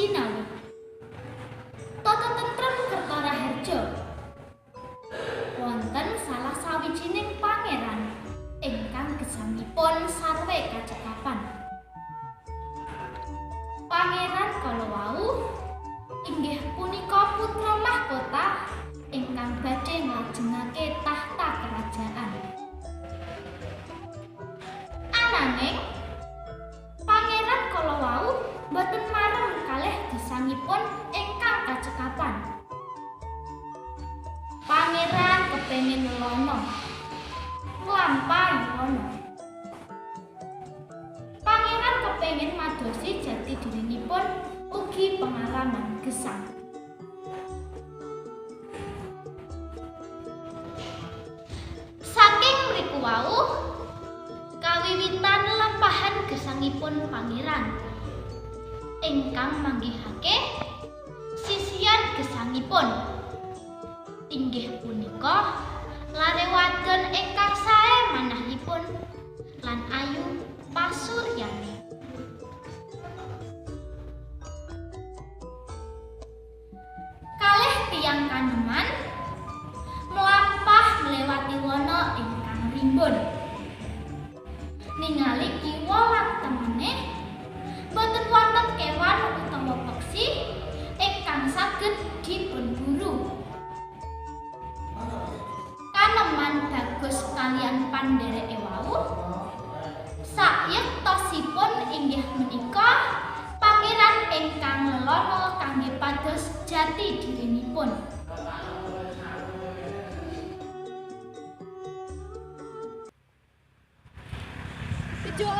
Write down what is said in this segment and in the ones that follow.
Jinawi. Tata tentrem Kertaraharja. Wonten salah sawijining pangeran ingkang gesangipun sarwe kacekapan. Pangeran kala wau inggih punika putra mahkota ingkang badhe nglajengake tahta kerajaan. Ananging pangeran kala wau boten marem kalih gesangipun ingkang kacekapan. Pangeran kepengin lono, nglampahi lono. Pangeran kepengin madosi jati dirinipun ugi pengalaman gesang. Saking mriku wau kawiwitan lampahan gesangipun pangeran ingkang manggihake sisian gesangipun inggih punika lare wadon ingkang sae manahipun lan ayu pasuryani. Kalih tiyang kaneman mlampah melewati wana ingkang rimbun. Ningali kiwa lan temene boten wonten kewan utawa peksi ingkang saged dipunburu. Kaneman bagus kalian pandhereke wau sayektosipun inggih menika pangeran ingkang lelana kangge pados jati dirinipun. Bejo,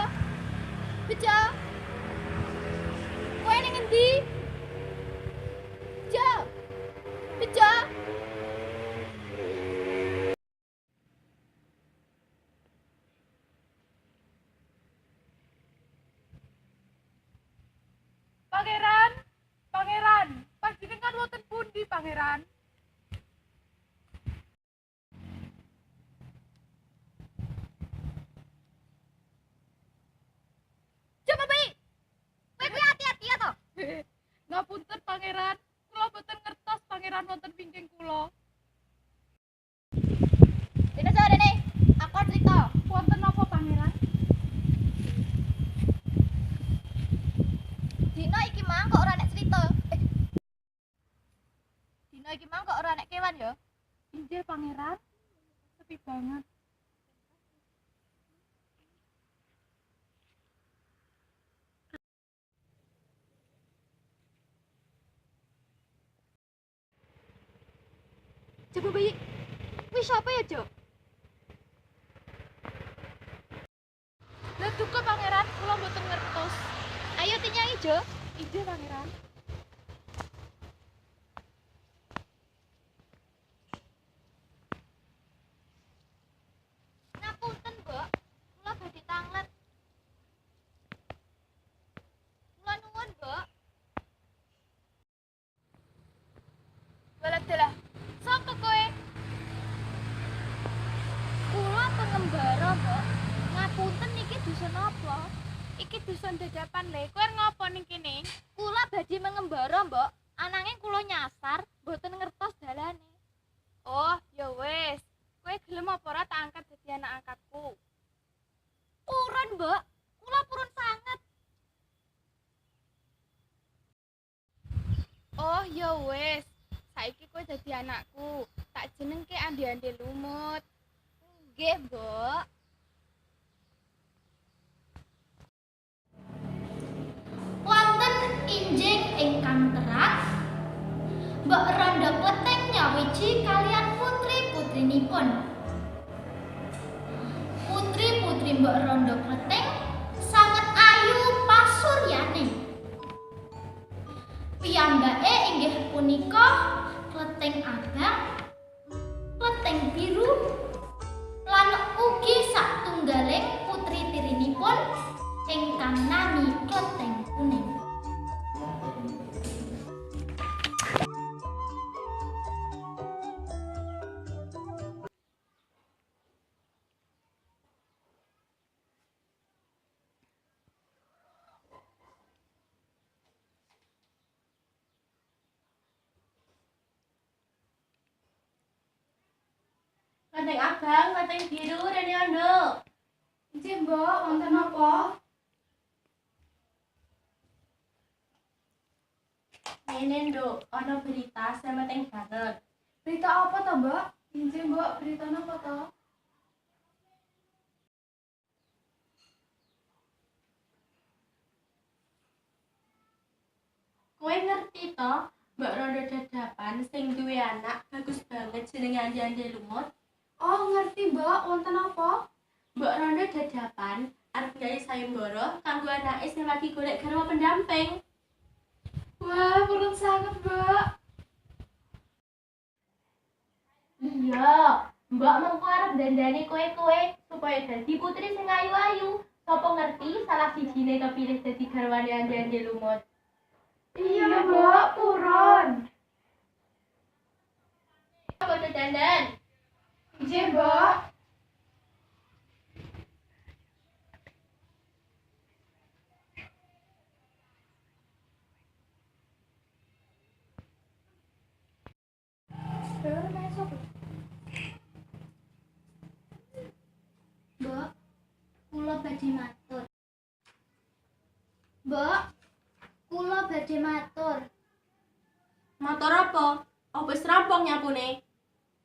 Bejo, kowe ning endi? Bejo, Bejo. Pangeran, pangeran, panjenengan wonten pundi pangeran? Coba bayi, kowe kuwi hati-hati ya toh. Ngapunten pangeran, kula boten ngertos pangeran wonten wingking kula. Dene sore dene, aku cerita. Wonten napa pangeran? Dina iki mang kok ora nek cerita. Dina iki mang kok ora nek kewan ya? Inggih pangeran, sepi banget. Coba bayi, kuwi sapa ya, Jo? Lah duka pangeran, kula boten ngertos. Ayo tinyangi, Jo. Inggih pangeran. Ngapunten, Mbok. Kula badhe tanglet. Kula nuwun, Mbok. Walah, sapa kowe? Kula pengembara, Mbok. Ngapunten iki dusun apa? Iki dusun dadapan le, kowe ngopo ning kene? Kula badhe mengembara, Mbok. Ananging kula nyasar, mboten ngertos dalane. Oh, ya wis. Kowe gelem apa ora tak angkat dadi anak angkatku? Purun, Mbok. Kula purun sanget. Oh, ya wis. Saiki kowe dadi anakku. Tak jenengke Andi-andi lumut. Nggih, Mbok. Wonten injing ingkang terang Mbok Randha Kleteng nyawiji kalian putri-putrinipun. Putri-putri Mbok Randha Kleteng sanget ayu pasuryani. Piyambake inggih punika kleteng abang, kleteng biru, lan ugi satunggaling putri tirinipun ingkang nami kleteng kuning. Kenteng abang, kenteng biru, rene ondo. Nggih, Mbok, wonten apa? Ini nduk, ono berita sing penting banget. Berita apa to, Mbok? Nggih, Mbok, berita napa to? Kowe ngerti to, Mbak Rondo Dadapan sing duwe anak bagus banget jenenge Andi Lumut. Oh, ngerti, Mbok, wonten apa? Mbak Rondo Dadapan arep gawe sayembara kanggo anake sing lagi golek garwa pendamping. Wah, purun sanget, Mbok. Iya, Mbak mengko arep dandani kowe-kowe supaya dadi putri sing ayu-ayu. Sopo ngerti salah sijine kepilih dadi garwane Andi Lumut. Iya, Mbok, purun. Bodo dandan. Nggih, Mbok. Mbok, kula badhe matur. Mbok, kula badhe matur. Motor apa? Oh wis rampung nyapune.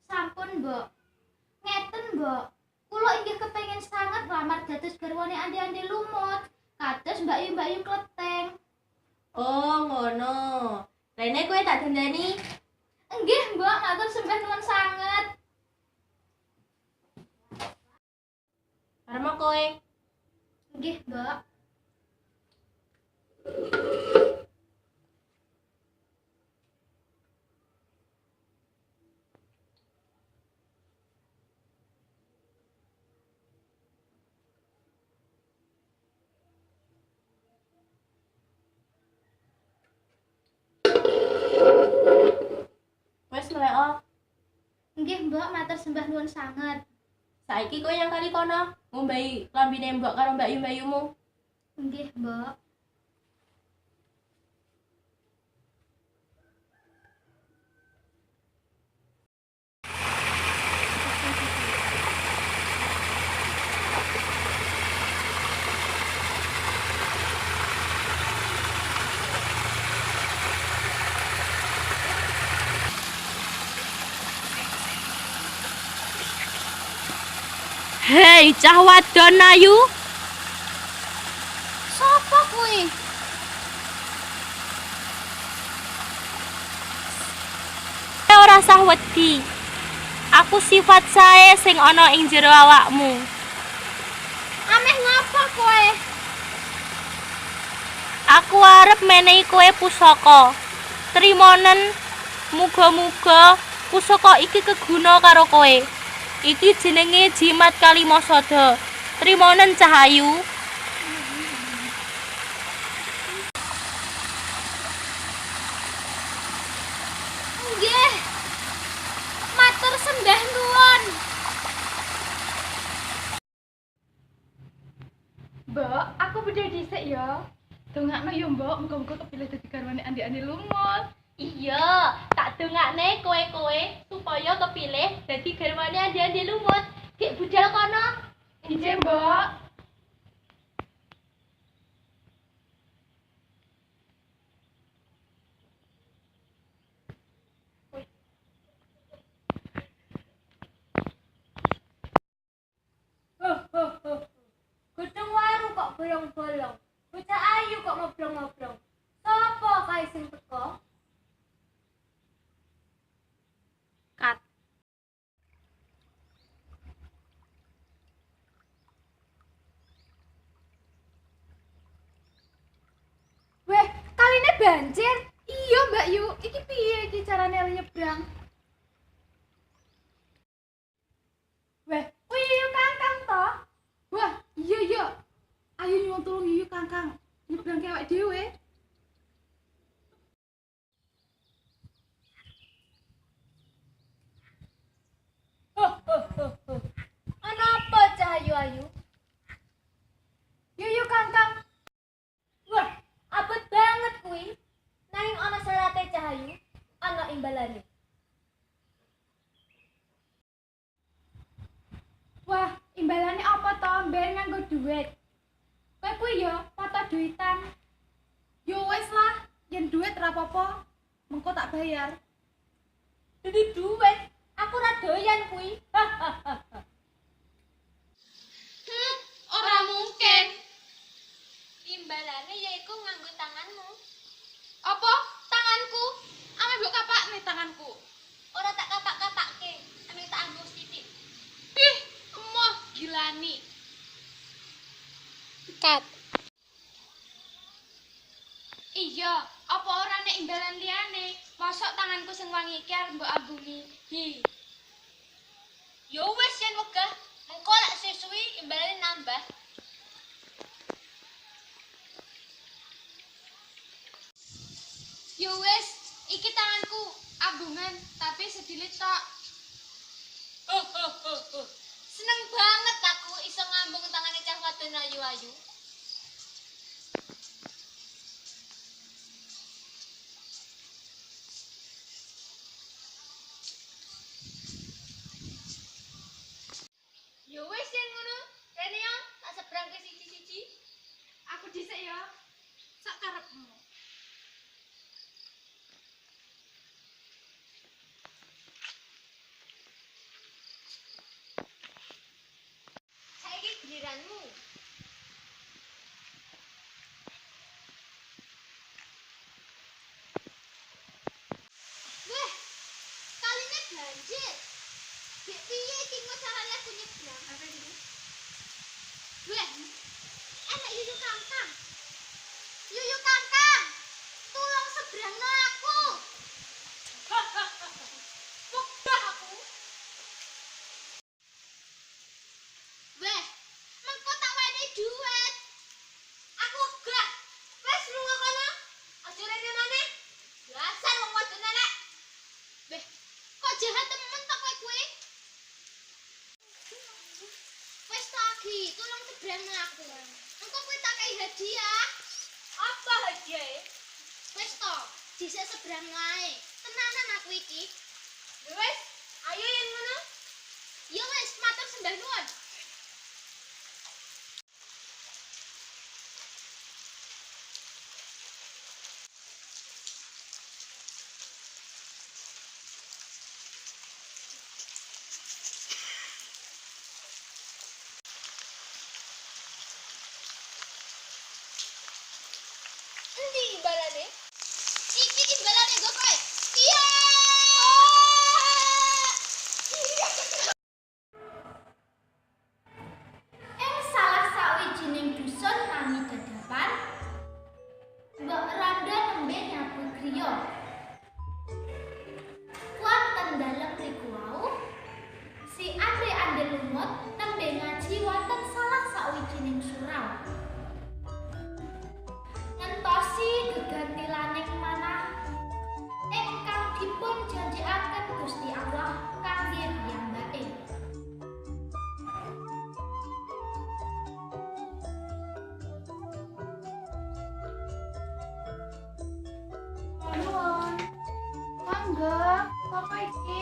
Sampun, Mbok. Ngeten, Mbok. Kula inggih kepengin sanget nglamar dados garwane Andi Lumut, kados Mbak Yu Kleteng. Oh, ngono. Rene kowe tak dandani. Nggih, Mbok, matur sembah nuwun sanget. Arep kowe. Nggih, Mbok. Wes meleo. Nggih, Mbok, matur sembah nuwun sanget. Saiki kowe yang kali kono ngombahi klambine Mbok karo Mbak Yu-Mbakmu. Nggih, Mbok. Hei, cah wadon ayu. Sopo kuwi? Ora sah wedi. Aku sifat sae sing ana ing jero awakmu. Ameh ngapa kowe? Aku arep menehi kowe pusaka. Trimonen, muga-muga pusaka iki keguna karo kowe. Iki jenenge jimat Kalimasada. Trimonen Cahayu. Nggih. Matur sembah nuwun. Mbok, aku budhe dhisik ya. Dongakno ya, Mbok, muga-muga kepilih dadi garwane Andi Lumut. Iya, tak dongakne kowe-kowe supaya kepilih dadi garwane Andi Lumut. Dik budal kono. Nggih, Mbok. Gedung waru kok bolong-bolong. Bocah ayu kok ngobrol-ngobrol. Sopo kae sing teko? Kat. Weh, kaline banjir. Iya, Mbak Yu. Iki piye iki carane nyebrang? Weh, kuwi Yu Kangkang to? Wah, iya. Ayo nyuwun tulung Yu Kangkang. Nyebrang ke awake dhewe. Ana apa cah ayu-ayu? Yu Kangkang. Wah, abot banget kuwi. Nanging ana syarate cah ayu, ana imbalane. duit. Kowe kuwi ya foto duitan. Yo wis lah, yen duit ora apa-apa, mengko tak bayar. Jadi duit, aku ora doyan kuwi. Ora mungkin. Imbalane yaiku nganggo tanganmu. Apa? Tanganku? Ame mbok kapakne tanganku. Ora tak kapak-kapakke, ambil tak anggo sithik. Ih, emoh gilani. Kat. Iya, apa ora nek imbalan liyane? Mosok tanganku sing wangi iki arep mbok ambungi. Hi. Yo wis yen wegah, mengko lek suwi imbalane nambah. Yo wis, iki tanganku ambungan tapi sedilit tok. Seneng banget aku iso ngambung tangane cah wadon ayu-ayu. Yo wis yen ngono, rene yo tak sebrangke siji-siji. Aku dhisik ya. Sak karepmu. Saiki giliranmu. Weh, kaline banjir. Dek piye iki kok carane aku nyebrang? Apa iki? Weh, enak yuyu kangkang. Yuyu kangkang. Tolong sebrangno aku. Wegah aku. Weh, mengko tak wenehi duit. Aku wegah. Wes lunga kono. Aja rene maneh. Dasar wong wadon elek. Weh, kok jahat temen tok kowe kuwi? Wes lagi, tolong sebrangno aku. Engko kowe tak kei hadiah. Apa hadiahe? Wes to, dhisik sebrangno ae. Tenanan aku iki. Wes, ayo yen ngono. Ya wes, matur sembah nuwun. Endi imbalane? Iki imbalane nggo kowe. Iya. Ing salah sawijining dusun nami dadapan, Mbok Randa nembe nyapu griya. Wonten dalem mriku wau, si Ande lumut nembe ngaji wonten salah sawijining surau. Ngentosi gegantilaning manah ingkang dipun janjikaken Gusti Allah kangge piyambake. Nuwun. Monggo, sapa iki?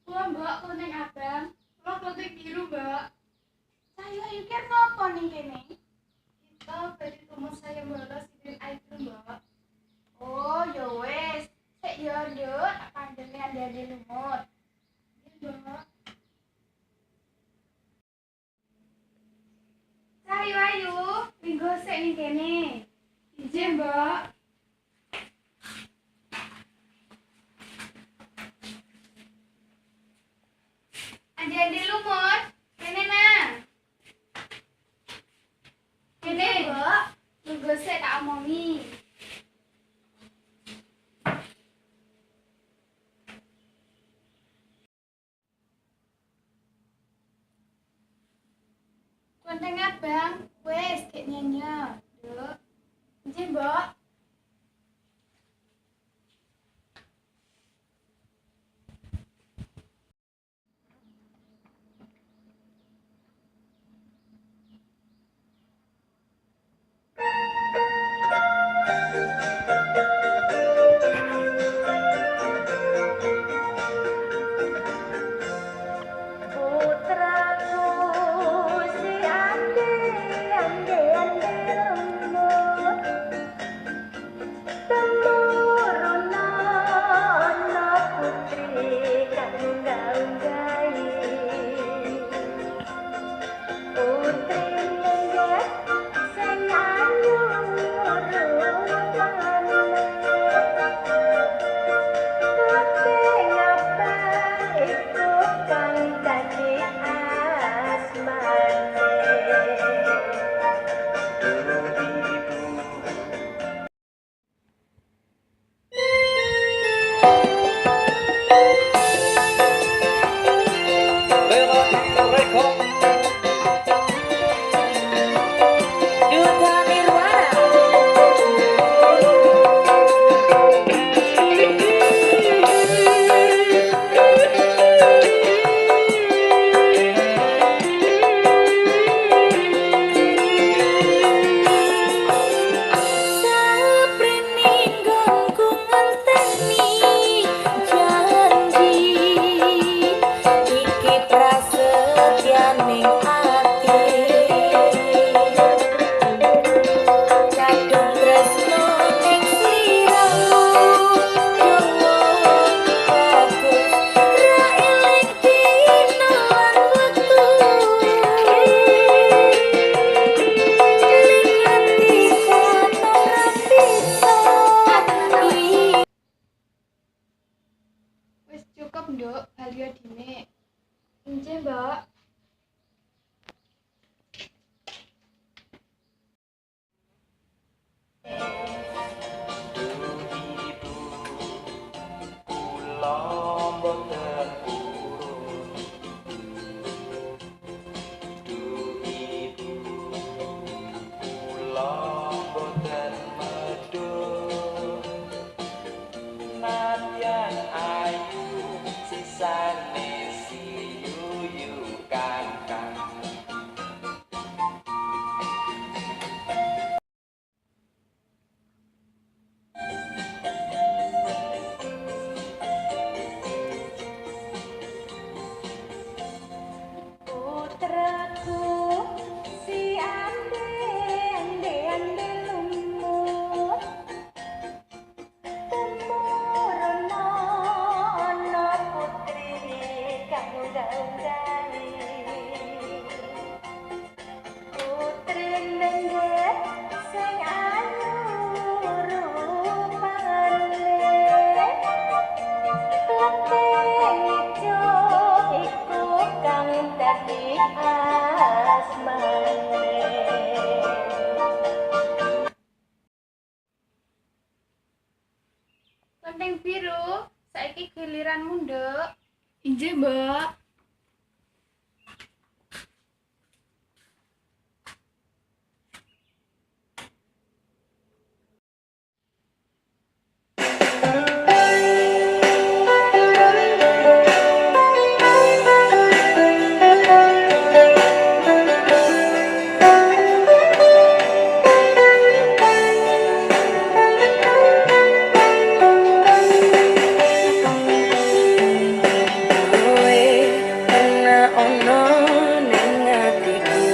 Kula Mbak kuning abang. Kula kuning biru, Mbak. Ayu ki napa ning kene? Kita badhe tumut saya bolos sidin ayu, Mbak. Oh, ya wis. Sik ya, Nduk, tak panjenengan ande-ande lumut. Iya, Mbak. Ayu, minggu sik ning kene. Izin, Mbak. Ande-ande lumut. Kene nang. Kene, Mbak. Minggu sik tak omongi. Kunteng abang, wes kek nyanyi, Duk. Nggih, Mbak. Putraku si Andi asmane. Lenteng biru, saiki giliranmu, Nduk. Injih, Mbak. Kowe ana ono ning atiku,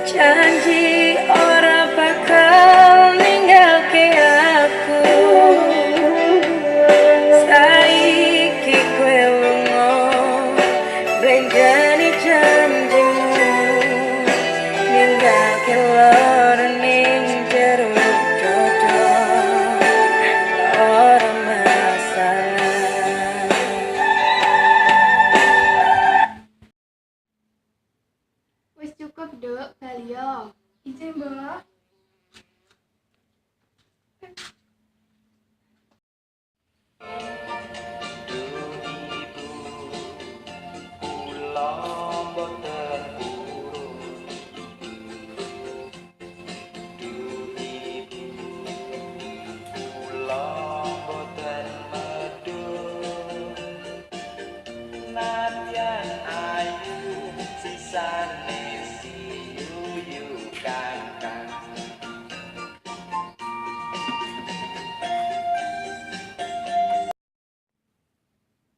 janji ora bakal ninggalke aku. Saiki kowe lunga blenjani janjimu, ninggalke lor ning jero dodo. Ora masalah. Wis cukup, Nduk, Balio. Injih, Mbak.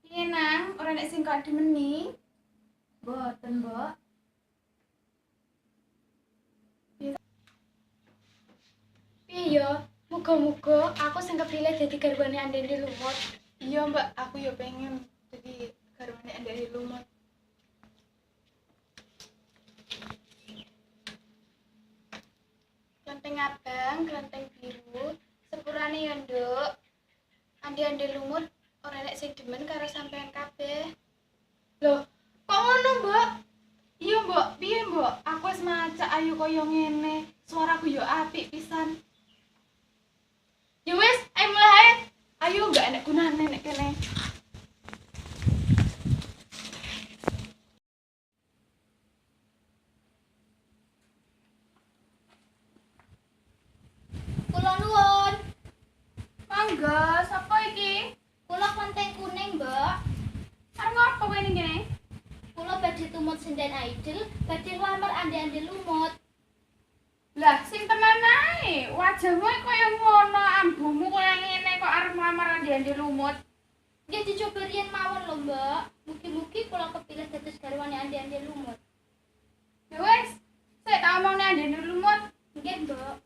Piye nang, ora nek sing kok demeni? Boten, Mbok. Piye yo? Muga-muga aku sing kepilih dadi garwane Andeni Lumut. Iya, Mbak, aku yo pengen dadi garwane Andeni Lumut. Klenteng abang, klenteng biru, sepurane yo, Nduk. Andi Lumut ora nek sing demen karo sampean kabeh. Loh, kok ngono, Mbak? Iya, Mbak, piye, Mbak? Aku wis macak ayu kaya ngene. Suaraku yo apik pisan. Ya wis, ayo mulai ae. Ayo gak enek gunane nek kene. Kula nuwun. Mangga, sapa iki? Kula Klenteng Kuning, Mbak. Arep ngopo kowe ning kene? Kula badhe tumut sinden idol, badhe nglamar Andi Lumut. Lah, sing tenan ae. Wajahmu kaya ngono, ambumu kaya ngene kok arep nglamar Andi Lumut. Nggih dicoba riyen mawon lho, Mbak. Mugi-mugi kula kepilih dados garwane Andi Lumut. Ya wis, sik tak omongne Andi Lumut. Nggih, Mbak.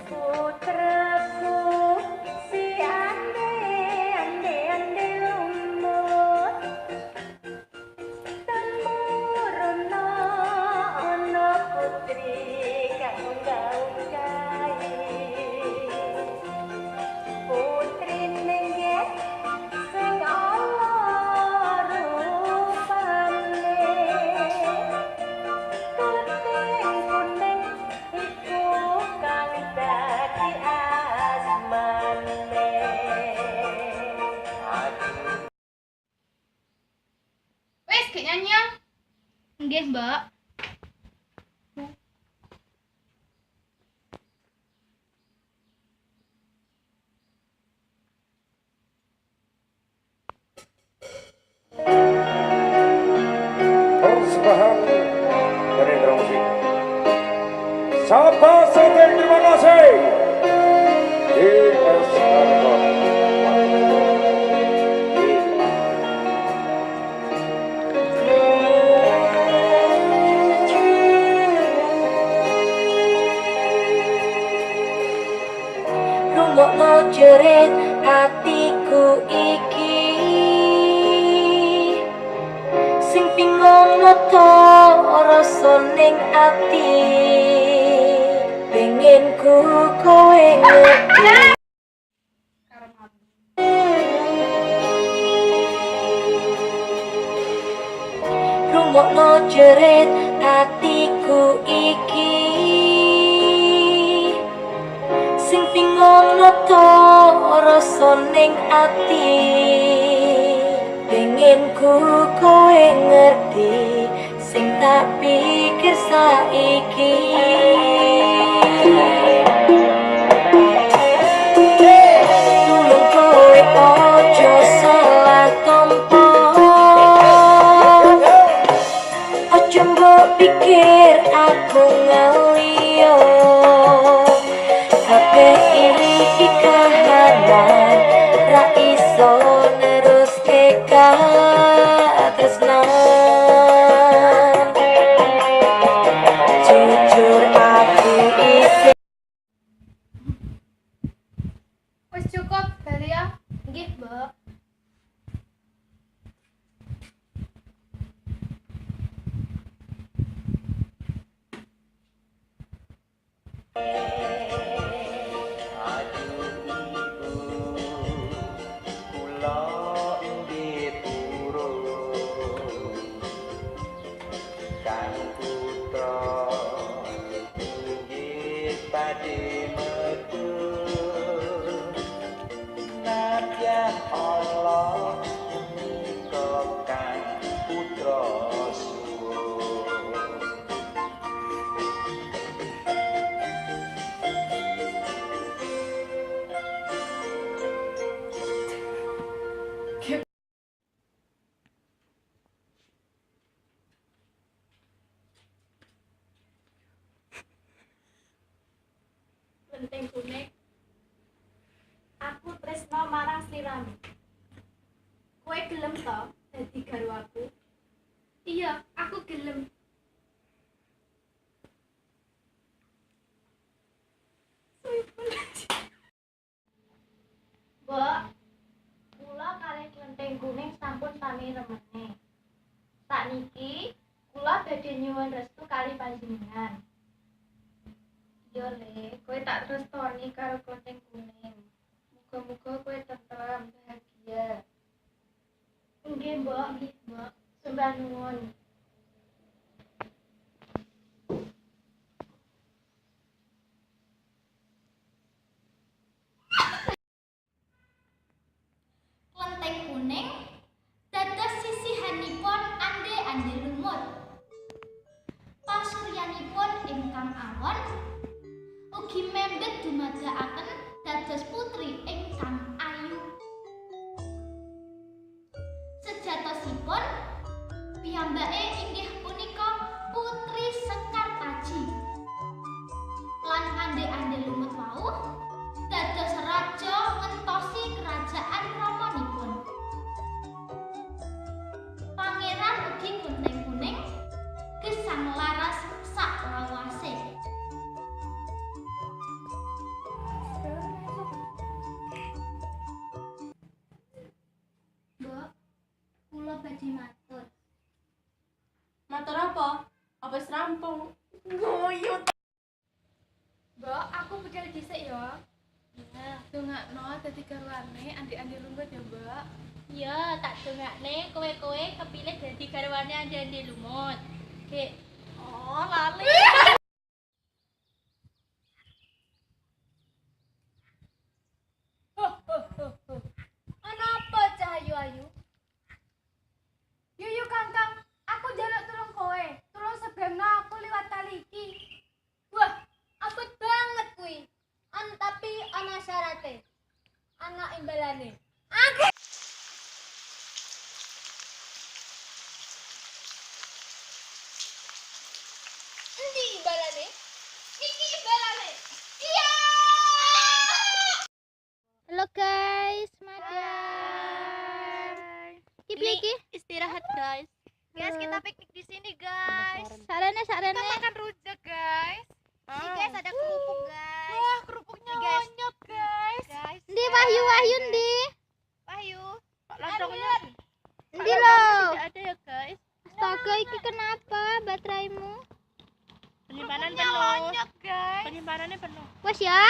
Putraku si ande lumut, temuruna ana putri kang gaungkae. Putrine nggih sing ala rupane, klenteng kuning iku kang dadi asmane. Wis, gek nyanyi ya. Nggih, Mbak. Persembahan dari Musik. Sapa saja terima kasih. DS Anton. Rungokno jerit hatiku iki, ngono to rasa ning ati pengen ku kowe ngerti rungokno jerit atiku iki sing bingung to rasa ning ati pengen ku kowe ngerti sing tak pikir saiki tulung kowe ojo salah tompo ojo mbok pikir aku ngeliyo kabeh iki kahanan ra iso neruske katresnan jujur aku iki Wis cukup, bali ya. Nggih, Mbak. Lenteng kuning. Aku tresno marang sliramu. Kowe gelem to dadi garwaku? Iya, aku gelem. Mbak, kula kalih Klenteng Kuning sampun sami remene. Sakniki kula badhe nyuwun restu kalih panjenengan. Yo Le, kowe tak tresnani karo Klenteng Kuning. Muga-muga kowe tentrem, bahagia. Nggih, Mbak. Nggih, Mbak. Sembah nuwun. Klenteng kuning dados sisihanipun ande-ande lumut. Pasuryanipun ingkang awon ugi membet dumadakaken dados putri ingkang ayu. Sejatosipun piyambake inggih punika Putri Sekartaji. Lan ande-ande lumut wau dados raja ngentosi kerajaan ramanipun. Pangeran ugi Klenteng Kuning gesang laras sak lawase. Mbak, kula badhe matur. Matur apa? Apa wis rampung? Nguyut. Mbak, aku budal dhisik ya. Ya, dongakno dadi garwane andi-andi lumut ya, Mbak. Ya, tak dongakne kowe-kowe kepilih dadi garwane ande-ande lumut. Kek. Oh, lali. Ana apa Cahayu Ayu? Yuyu Kangkang, aku njaluk tulung kowe. Tulung sebelumno aku liwat kali iki. Wah, abot banget kuwi. Tapi ana syarate. Ana imbalane. Endi imbalane? Iki imbalane. Iya! Halo guys, madam. Iki Istirahat, guys. Guys, kita piknik di sini, guys. sarene Kita makan rujak, guys. Ini guys ada kerupuk, guys. Wah, kerupuknya monyok, guys. Guys. Ndi Wahyu ndi? Wahyu. Lontongnya Ndi lo? tidak ada ya, guys. Astaga iki kan Penyimpanan penuh. Penyimpanannya penuh. Wes ya.